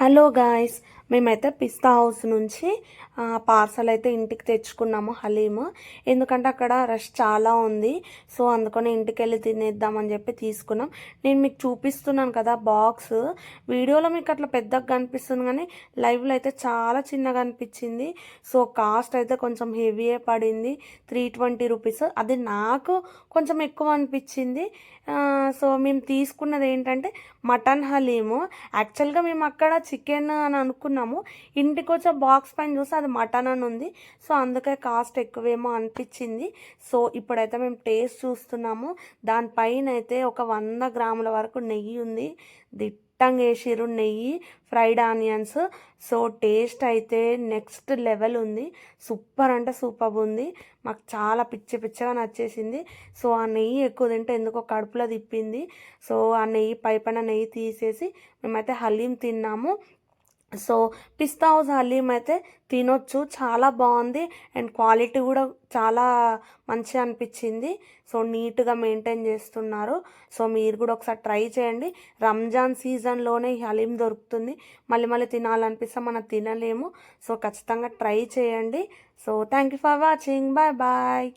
Hello guys, మేమైతే పిస్తా house నుంచి parcel అయితే ఇంటికి తెచ్చుకున్నాము హలీము. ఎందుకంటే అక్కడ రష్ చాలా ఉంది. సో అందుకని ఇంటికి వెళ్ళి తినేద్దామని చెప్పి తీసుకున్నాం. నేను మీకు చూపిస్తున్నాను కదా బాక్స్, వీడియోలో మీకు అట్లా పెద్దగా కనిపిస్తుంది కానీ లైవ్లో అయితే చాలా చిన్నగా అనిపించింది. సో కాస్ట్ అయితే కొంచెం హెవీయే పడింది, 320 రూపీస్. అది నాకు కొంచెం ఎక్కువ అనిపించింది. సో మేము తీసుకున్నది ఏంటంటే మటన్ హలీము. యాక్చువల్గా మేము అక్కడ చికెన్ అని అనుకున్నాము, ఇంటికి వచ్చే బాక్స్ పైన చూస్తే అది మటన్ అని ఉంది. సో అందుకే కాస్ట్ ఎక్కువేమో అనిపించింది. సో ఇప్పుడైతే మేము టేస్ట్ చూస్తున్నాము. దానిపైన అయితే ఒక 100 గ్రాముల వరకు నెయ్యి ఉంది. దిట్టంగా వేసిర్రు నెయ్యి, ఫ్రైడ్ ఆనియన్స్. సో టేస్ట్ అయితే నెక్స్ట్ లెవెల్ ఉంది. సూపర్ అంటే సూపర్ ఉంది. మాకు చాలా పిచ్చిగా నచ్చేసింది. సో ఆ నెయ్యి ఎక్కువ తింటే ఎందుకో కడుపులో తిప్పింది. సో ఆ నెయ్యి పైన నెయ్యి తీసేసి మేమైతే హలీం తిన్నాము. సో పిస్తా హౌస్ హలీం అయితే తినొచ్చు, చాలా బాగుంది. అండ్ క్వాలిటీ కూడా చాలా మంచిగా అనిపించింది. సో నీట్గా మెయింటైన్ చేస్తున్నారు. సో మీరు కూడా ఒకసారి ట్రై చేయండి. రంజాన్ సీజన్లోనే ఈ హలీం దొరుకుతుంది. మళ్ళీ మళ్ళీ తినాలనిపిస్తే మనం తినలేము. సో ఖచ్చితంగా ట్రై చేయండి. So thank you for watching. Bye bye.